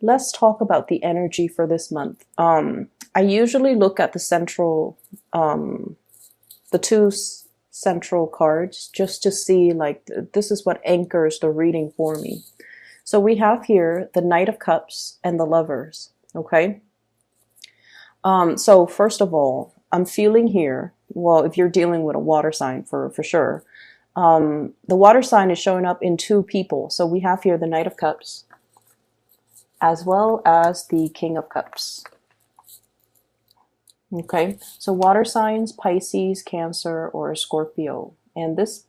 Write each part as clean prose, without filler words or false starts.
let's talk about the energy for this month. I usually look at the two central cards just to see like this is what anchors the reading for me. So we have here the Knight of Cups and the Lovers. Okay. So first of all, I'm feeling here. Well, if you're dealing with a water sign for sure, the water sign is showing up in two people. So we have here the Knight of Cups as well as the King of Cups. Okay, so water signs, Pisces, Cancer, or Scorpio. And this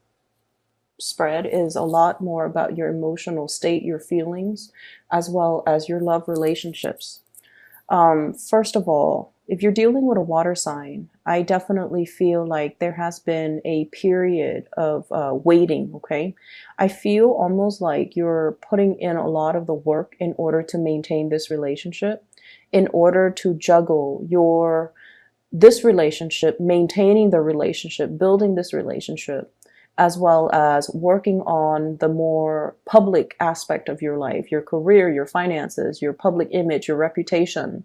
spread is a lot more about your emotional state, your feelings, as well as your love relationships. First of all, if you're dealing with a water sign, I definitely feel like there has been a period of waiting, okay? I feel almost like you're putting in a lot of the work in order to maintain this relationship, in order to juggle this relationship, maintaining the relationship, building this relationship, as well as working on the more public aspect of your life, your career, your finances, your public image, your reputation.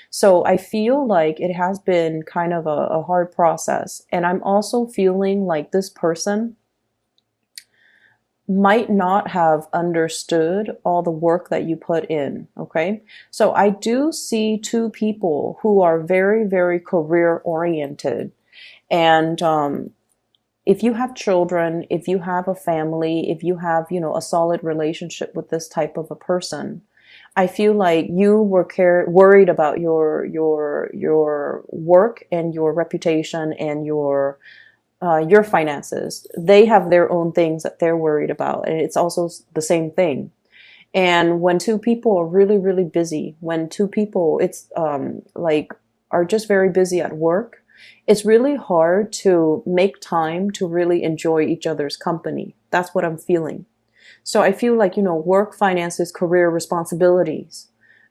So I feel like it has been kind of a hard process. And I'm also feeling like this person might not have understood all the work that you put in. Okay. So I do see two people who are very, very career oriented. And, if you have children, if you have a family, if you have, a solid relationship with this type of a person, I feel like you were worried about your work and your reputation and your finances. They have their own things that they're worried about, and it's also the same thing. And when two people are really, really busy, when two people are just very busy at work, it's really hard to make time to really enjoy each other's company. That's what I'm feeling. So I feel like, work, finances, career responsibilities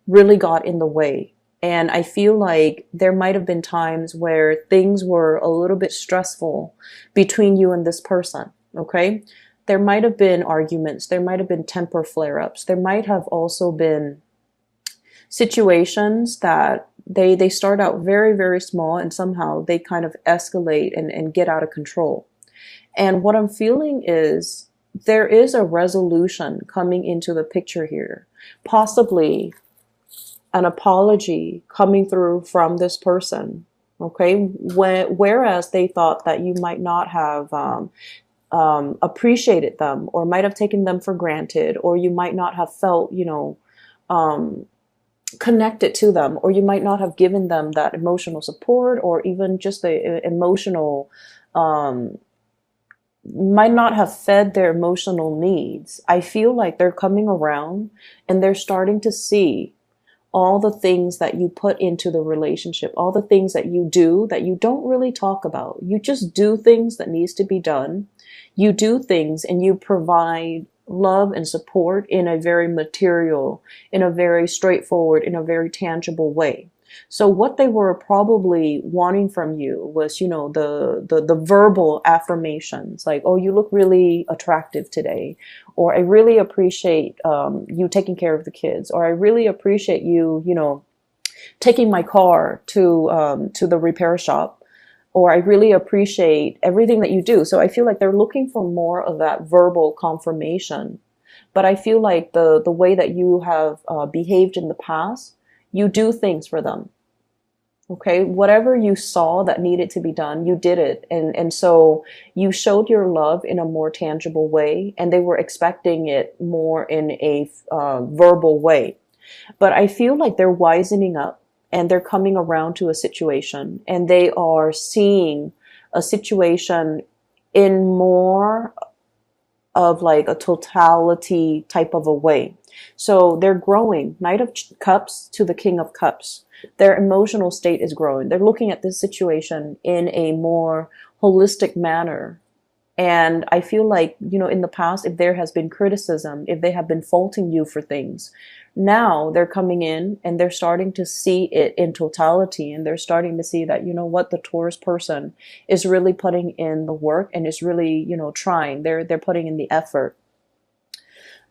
really got in the way. And I feel like there might have been times where things were a little bit stressful between you and this person. Okay. There might have been arguments. There might have been temper flare-ups. There might have also been situations that they start out very, very small and somehow they kind of escalate and get out of control. And what I'm feeling is there is a resolution coming into the picture here, possibly an apology coming through from this person. Okay. Whereas they thought that you might not have, appreciated them or might have taken them for granted, or you might not have felt, connected to them, or you might not have given them that emotional support, or even just the emotional, might not have fed their emotional needs. I feel like they're coming around and they're starting to see all the things that you put into the relationship, all the things that you do that you don't really talk about. You just do things that needs to be done. You do things and you provide love and support in a very material, in a very straightforward, in a very tangible way. So what they were probably wanting from you was, the verbal affirmations, like, oh, you look really attractive today, or I really appreciate you taking care of the kids, or I really appreciate you, taking my car to the repair shop, or I really appreciate everything that you do. So I feel like they're looking for more of that verbal confirmation. But I feel like the way that you have behaved in the past, you do things for them. Okay. Whatever you saw that needed to be done, you did it. And so you showed your love in a more tangible way, and they were expecting it more in a verbal way. But I feel like they're wisening up and they're coming around to a situation, and they are seeing a situation in more of like a totality type of a way. So they're growing. Knight of Cups to the King of Cups. Their emotional state is growing. They're looking at this situation in a more holistic manner. And I feel like, in the past, if there has been criticism, if they have been faulting you for things, now they're coming in and they're starting to see it in totality. And they're starting to see that, the Taurus person is really putting in the work and is really, trying. They're putting in the effort.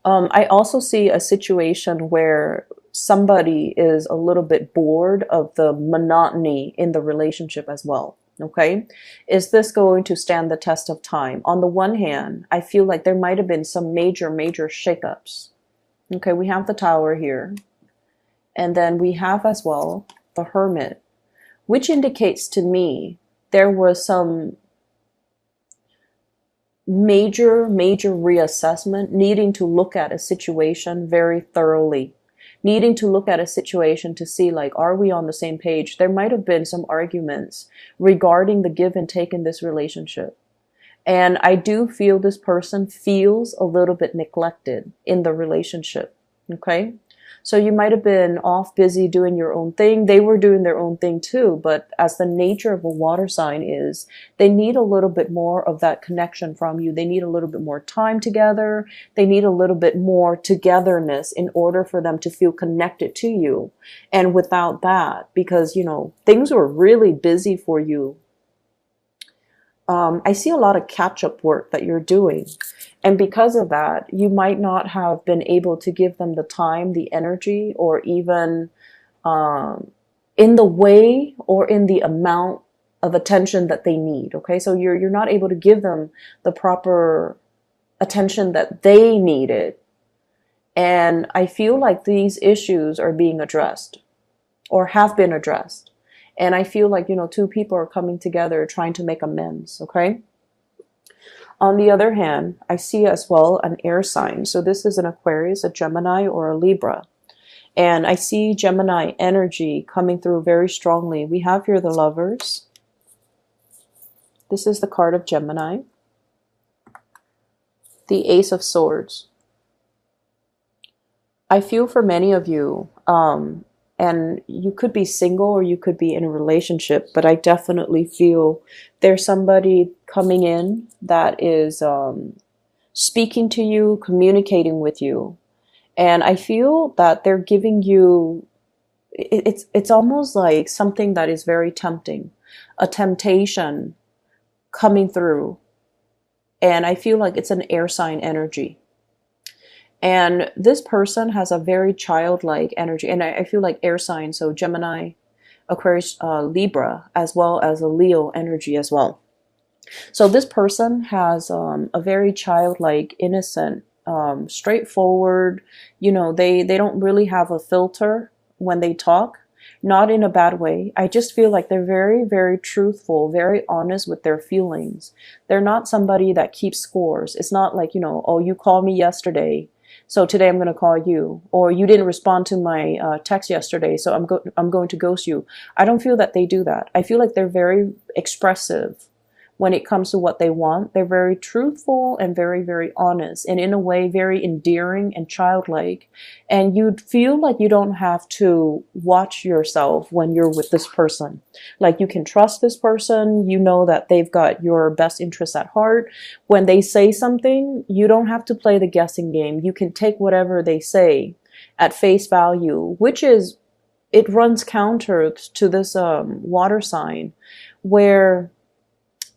I also see a situation where somebody is a little bit bored of the monotony in the relationship as well. Okay. Is this going to stand the test of time? On the one hand, I feel like there might have been some major shakeups. Okay. We have the Tower here. And then we have as well the Hermit, which indicates to me there was some major reassessment, needing to look at a situation very thoroughly, needing to look at a situation to see, like, are we on the same page? There might have been some arguments regarding the give and take in this relationship. And I do feel this person feels a little bit neglected in the relationship. Okay. So you might have been off busy doing your own thing. They were doing their own thing too. But as the nature of a water sign is, they need a little bit more of that connection from you. They need a little bit more time together. They need a little bit more togetherness in order for them to feel connected to you. And without that, because, things were really busy for you. I see a lot of catch-up work that you're doing. And because of that, you might not have been able to give them the time, the energy, or even in the way or in the amount of attention that they need. Okay, so you're not able to give them the proper attention that they needed. And I feel like these issues are being addressed or have been addressed. And I feel like, two people are coming together trying to make amends. Okay. On the other hand, I see as well an air sign. So this is an Aquarius, a Gemini, or a Libra. And I see Gemini energy coming through very strongly. We have here the Lovers. This is the card of Gemini. The Ace of Swords. I feel for many of you, and you could be single or you could be in a relationship, but I definitely feel there's somebody coming in that is speaking to you, communicating with you. And I feel that they're giving you, it's almost like something that is very tempting, a temptation coming through. And I feel like it's an air sign energy. And this person has a very childlike energy. And I feel like air signs, so Gemini, Aquarius, Libra, as well as a Leo energy as well. So this person has a very childlike, innocent, straightforward, they don't really have a filter when they talk, not in a bad way. I just feel like they're very, very truthful, very honest with their feelings. They're not somebody that keeps scores. It's not like, oh, you called me yesterday, so today I'm going to call you, or you didn't respond to my text yesterday, so I'm going to ghost you. I don't feel that they do that. I feel like they're very expressive when it comes to what they want. They're very truthful and very, very honest, and in a way very endearing and childlike. And you'd feel like you don't have to watch yourself when you're with this person. Like, you can trust this person. You know that they've got your best interests at heart. When they say something, you don't have to play the guessing game. You can take whatever they say at face value, which is, it runs counter to this water sign, where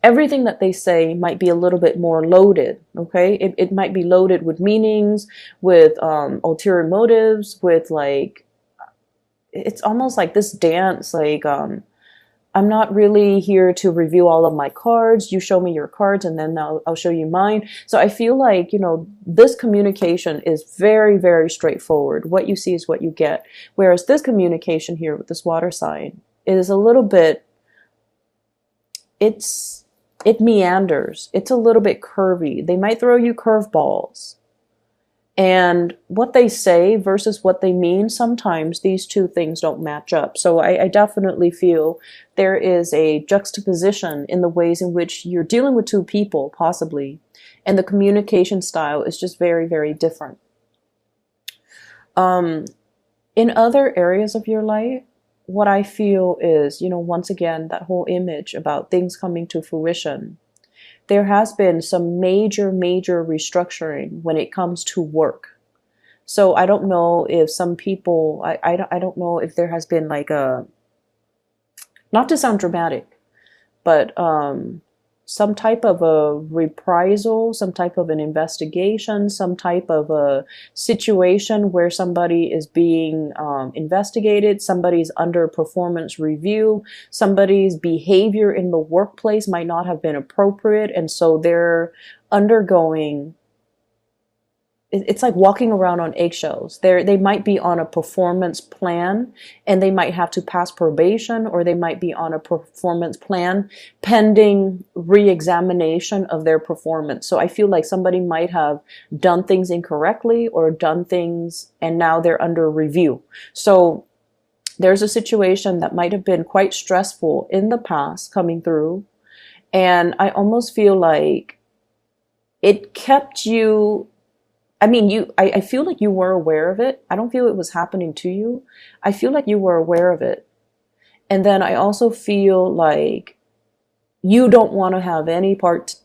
everything that they say might be a little bit more loaded, okay? It might be loaded with meanings, with ulterior motives, with like, it's almost like this dance, like, I'm not really here to review all of my cards. You show me your cards and then I'll show you mine. So I feel like, this communication is very, very straightforward. What you see is what you get. Whereas this communication here with this water sign is a little bit, it meanders. It's a little bit curvy. They might throw you curveballs. And what they say versus what they mean, sometimes these two things don't match up. So I definitely feel there is a juxtaposition in the ways in which you're dealing with two people, possibly. And the communication style is just very, very different. In other areas of your life, what I feel is, once again, that whole image about things coming to fruition. There has been some major restructuring when it comes to work. So I don't know if some people, I don't know if there has been like a, not to sound dramatic, but some type of a reprisal, some type of an investigation, some type of a situation where somebody is being investigated, somebody's under performance review, somebody's behavior in the workplace might not have been appropriate, and so they're undergoing, it's like walking around on eggshells. They might be on a performance plan and they might have to pass probation, or they might be on a performance plan pending re-examination of their performance. So I feel like somebody might have done things incorrectly or done things and now they're under review. So there's a situation that might have been quite stressful in the past coming through. And I almost feel like it kept you, I feel like you were aware of it. I don't feel it was happening to you. I feel like you were aware of it. And then I also feel like you don't want to have any part,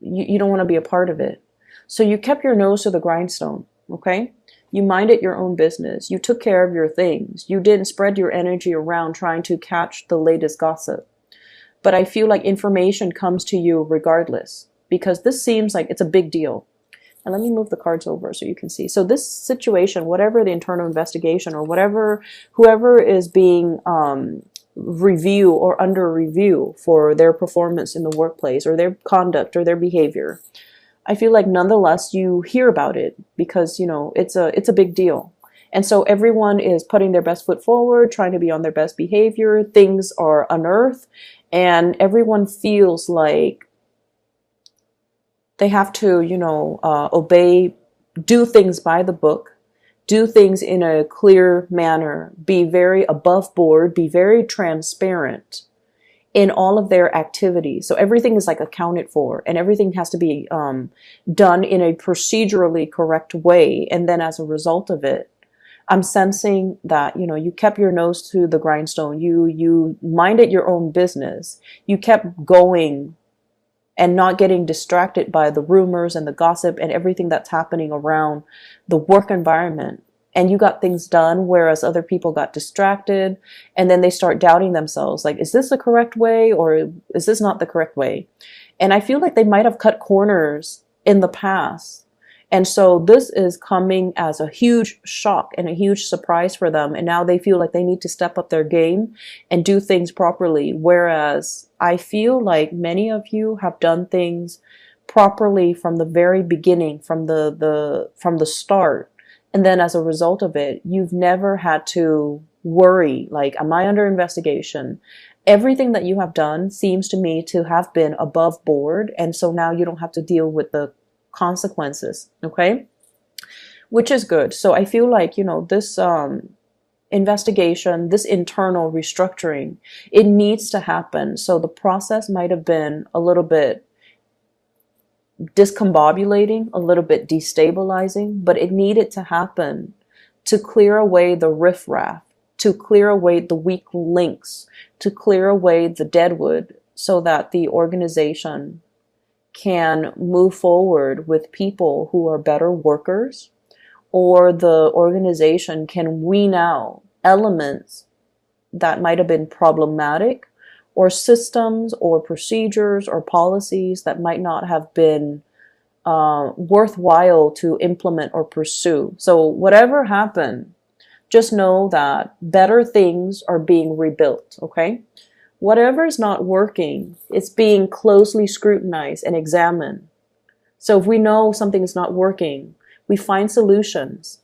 you don't want to be a part of it. So you kept your nose to the grindstone, okay? You minded your own business. You took care of your things. You didn't spread your energy around trying to catch the latest gossip. But I feel like information comes to you regardless, because this seems like it's a big deal. And let me move the cards over so you can see. So this situation, whatever the internal investigation or whatever, whoever is being review or under review for their performance in the workplace or their conduct or their behavior, I feel like nonetheless you hear about it because, you know, it's a big deal. And so everyone is putting their best foot forward, trying to be on their best behavior. Things are unearthed and everyone feels like they have to, you know, obey, do things by the book, do things in a clear manner, be very above board, be very transparent in all of their activities. So everything is like accounted for and everything has to be done in a procedurally correct way. And then as a result of it, I'm sensing that, you know, you kept your nose to the grindstone. You minded your own business. You kept going and not getting distracted by the rumors and the gossip and everything that's happening around the work environment. And you got things done, whereas other people got distracted. And then they start doubting themselves. Like, is this the correct way or is this not the correct way? And I feel like they might have cut corners in the past. And so this is coming as a huge shock and a huge surprise for them. And now they feel like they need to step up their game and do things properly. Whereas I feel like many of you have done things properly from the very beginning, from the start. And then as a result of it, you've never had to worry, like, am I under investigation? Everything that you have done seems to me to have been above board. And so now you don't have to deal with the consequences, okay? Which is good. So I feel like, you know, this investigation, this internal restructuring, it needs to happen. So the process might have been a little bit discombobulating, a little bit destabilizing, but it needed to happen to clear away the riffraff, to clear away the weak links, to clear away the deadwood so that the organization can move forward with people who are better workers, or the organization can wean out elements that might have been problematic, or systems or procedures or policies that might not have been worthwhile to implement or pursue. So whatever happened, just know that better things are being rebuilt, okay? Whatever is not working, it's being closely scrutinized and examined. So if we know something is not working, we find solutions.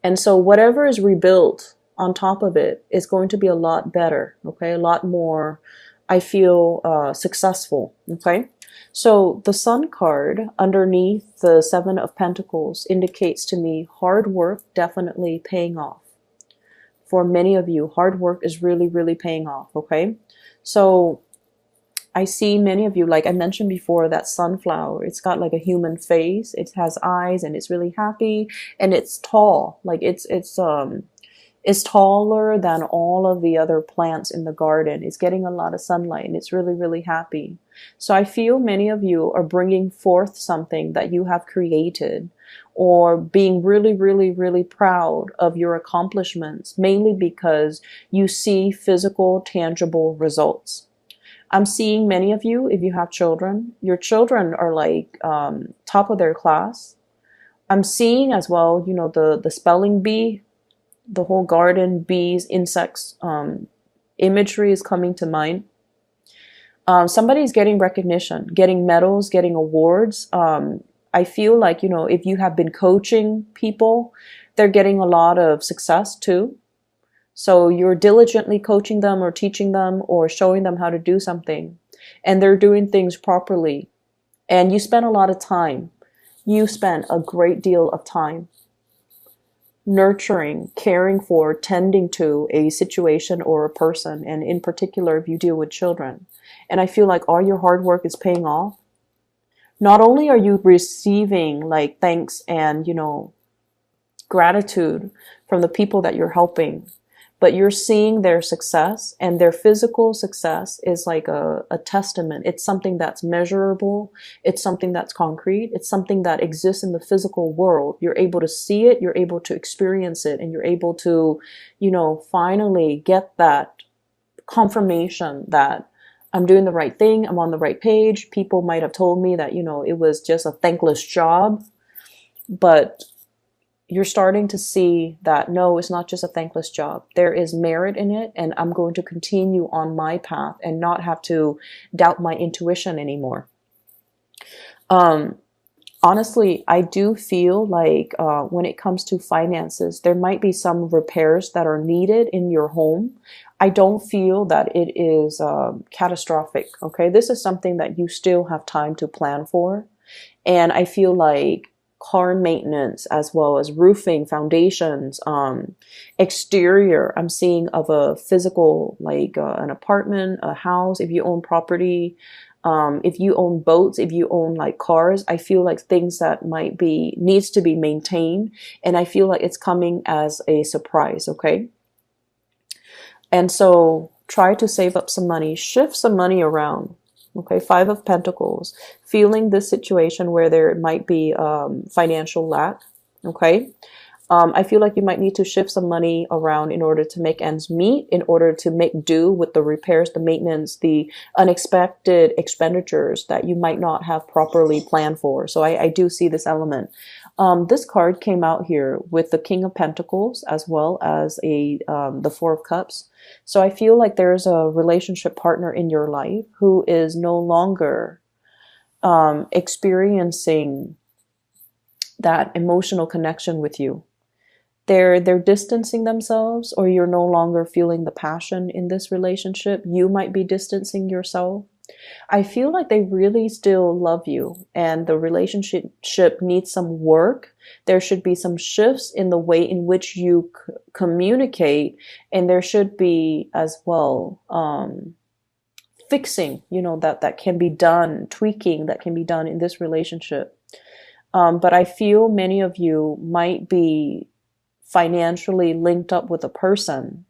And so whatever is rebuilt on top of it is going to be a lot better, okay? A lot more, I feel, successful, okay? So the Sun card underneath the Seven of Pentacles indicates to me hard work definitely paying off. For many of you, hard work is really, really paying off, okay? So I see many of you, like I mentioned before, that sunflower, it's got like a human face, it has eyes, and it's really happy, and it's tall. Like it's taller than all of the other plants in the garden. It's getting a lot of sunlight, and it's really, really happy. So I feel many of you are bringing forth something that you have created, or being really, really, really proud of your accomplishments, mainly because you see physical, tangible results. I'm seeing many of you, if you have children, your children are like top of their class. I'm seeing as well, you know, the spelling bee, the whole garden, bees, insects, imagery is coming to mind. Somebody's getting recognition, getting medals, getting awards. I feel like, you know, if you have been coaching people, they're getting a lot of success too. So you're diligently coaching them or teaching them or showing them how to do something, and they're doing things properly. And you spend a lot of time. You spend a great deal of time nurturing, caring for, tending to a situation or a person, and in particular, if you deal with children. And I feel like all your hard work is paying off. Not only are you receiving like thanks and, you know, gratitude from the people that you're helping, but you're seeing their success, and their physical success is like a testament. It's something that's measurable. It's something that's concrete. It's something that exists in the physical world. You're able to see it. You're able to experience it, and you're able to, you know, finally get that confirmation that I'm doing the right thing. I'm on the right page. People might have told me that, you know, it was just a thankless job, but you're starting to see that no, it's not just a thankless job. There is merit in it, and I'm going to continue on my path and not have to doubt my intuition anymore. Honestly, I do feel like when it comes to finances, there might be some repairs that are needed in your home. I don't feel that it is catastrophic, okay? This is something that you still have time to plan for. And I feel like car maintenance, as well as roofing, foundations, exterior, I'm seeing of a physical, like an apartment, a house, if you own property, if you own boats, if you own like cars, I feel like things that might be, needs to be maintained. And I feel like it's coming as a surprise, okay? And so try to save up some money, shift some money around. Okay, Five of Pentacles, feeling this situation where there might be financial lack. Okay, I feel like you might need to shift some money around in order to make ends meet, in order to make do with the repairs, the maintenance, the unexpected expenditures that you might not have properly planned for. So I do see this element. This card came out here with the King of Pentacles as well as the Four of Cups. So I feel like there's a relationship partner in your life who is no longer experiencing that emotional connection with you. They're distancing themselves, or you're no longer feeling the passion in this relationship. You might be distancing yourself. I feel like they really still love you, and the relationship needs some work. There should be some shifts in the way in which you communicate, and there should be as well fixing, you know, that can be done, tweaking that can be done in this relationship. But I feel many of you might be financially linked up with a person,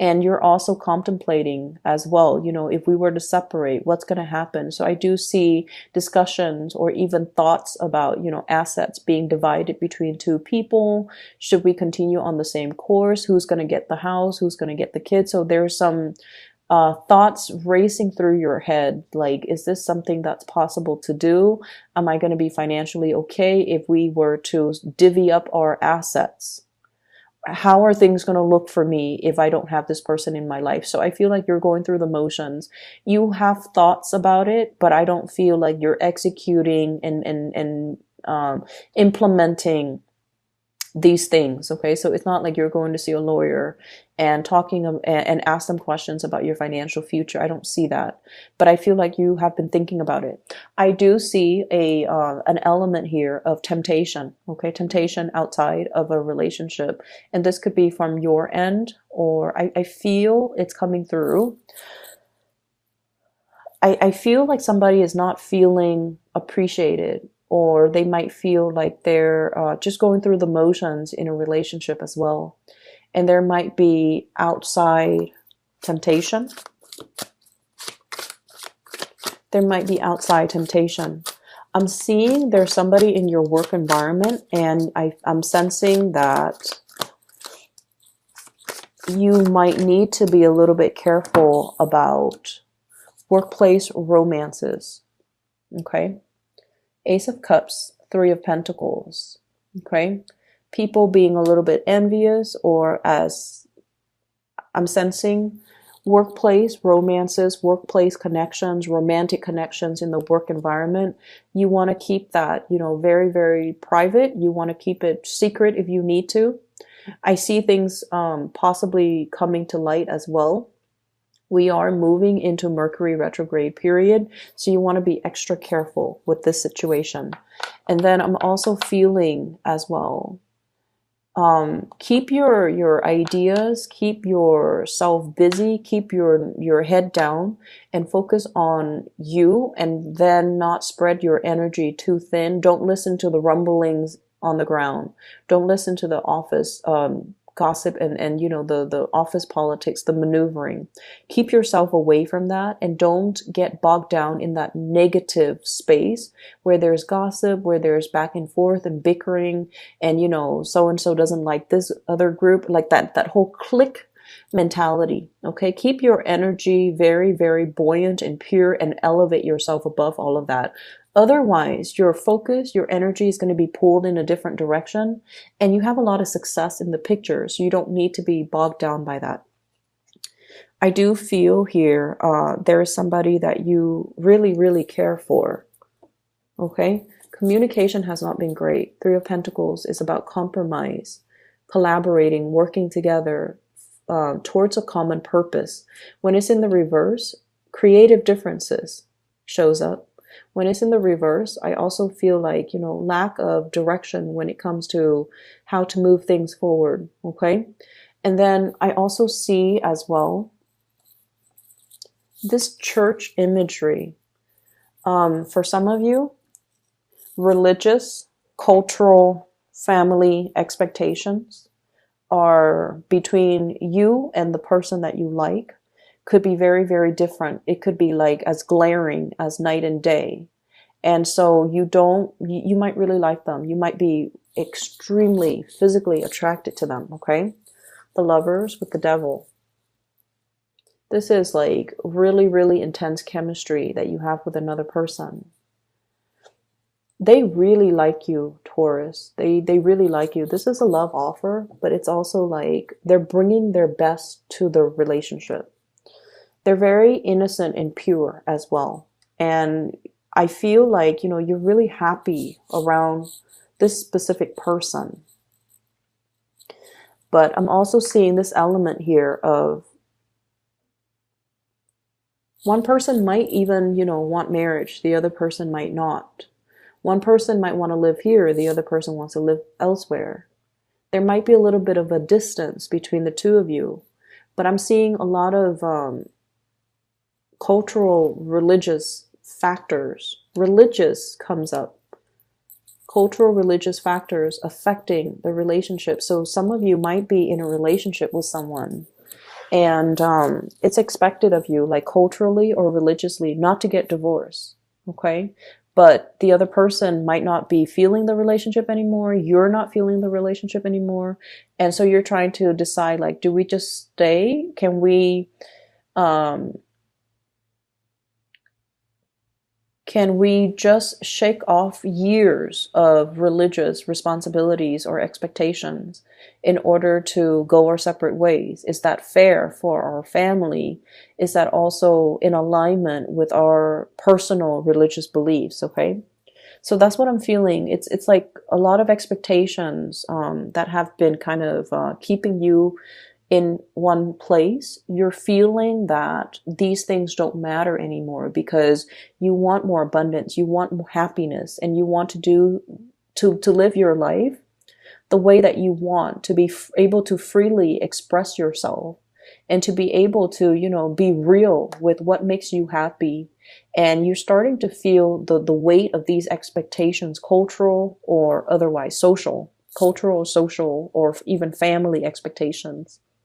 and you're also contemplating as well, you know, if we were to separate, what's going to happen? So I do see discussions or even thoughts about, you know, assets being divided between two people. Should we continue on the same course? Who's going to get the house? Who's going to get the kids? So there's some thoughts racing through your head. Like, is this something that's possible to do? Am I going to be financially okay if we were to divvy up our assets? How are things going to look for me if I don't have this person in my life? So I feel like you're going through the motions. You have thoughts about it, but I don't feel like you're executing and implementing these things. Okay, so it's not like you're going to see a lawyer and talking and ask them questions about your financial future. I don't see that, but I feel like you have been thinking about it. I do see an element here of temptation. Okay, temptation outside of a relationship, and this could be from your end, or I feel it's coming through. I feel like somebody is not feeling appreciated, or they might feel like they're just going through the motions in a relationship as well. And there might be outside temptation. There might be outside temptation. I'm seeing there's somebody in your work environment, and I'm sensing that you might need to be a little bit careful about workplace romances. Okay. Ace of Cups, Three of Pentacles. Okay. People being a little bit envious, or as I'm sensing, workplace romances, workplace connections, romantic connections in the work environment. You want to keep that, very, very private. You want to keep it secret if you need to. I see things possibly coming to light as well. We are moving into Mercury retrograde period, so you want to be extra careful with this situation. And then I'm also feeling as well, keep your ideas, keep yourself busy, keep your head down, and focus on you, and then not spread your energy too thin. Don't listen to the rumblings on the ground. Don't listen to the office gossip and the office politics, the maneuvering. Keep yourself away from that, and don't get bogged down in that negative space where there's gossip, where there's back and forth and bickering, and so and so doesn't like this other group, like that whole clique mentality. Okay, keep your energy very, very buoyant and pure, and elevate yourself above all of that. Otherwise, your focus, your energy is going to be pulled in a different direction, and you have a lot of success in the picture, so you don't need to be bogged down by that. I do feel here there is somebody that you really, really care for. Okay? Communication has not been great. Three of Pentacles is about compromise, collaborating, working together towards a common purpose. When it's in the reverse, creative differences shows up. When it's in the reverse, I also feel like, lack of direction when it comes to how to move things forward. Okay. And then I also see as well this church imagery. For some of you, religious, cultural, family expectations are between you and the person that you like. Could be very, very different. It could be like as glaring as night and day. And so you might really like them. You might be extremely physically attracted to them. Okay. The Lovers with the Devil. This is like really, really intense chemistry that you have with another person. They really like you, Taurus. They really like you. This is a love offer, but it's also like they're bringing their best to the relationship. They're very innocent and pure as well. And I feel like, you're really happy around this specific person. But I'm also seeing this element here of one person might even, want marriage. The other person might not. One person might want to live here. The other person wants to live elsewhere. There might be a little bit of a distance between the two of you. But I'm seeing a lot of cultural, religious factors. Religious comes up. Cultural, religious factors affecting the relationship. So some of you might be in a relationship with someone, and it's expected of you, like culturally or religiously, not to get divorced. Okay? But the other person might not be feeling the relationship anymore. You're not feeling the relationship anymore. And so you're trying to decide, like, do we just stay? Can we just shake off years of religious responsibilities or expectations in order to go our separate ways? Is that fair for our family? Is that also in alignment with our personal religious beliefs? Okay. So that's what I'm feeling. It's like a lot of expectations that have been kind of keeping you in one place. You're feeling that these things don't matter anymore because you want more abundance, you want more happiness, and you want to live your life the way that you want, to be able to freely express yourself, and to be able to, be real with what makes you happy. And you're starting to feel the weight of these expectations, cultural or otherwise, social, or even family expectations.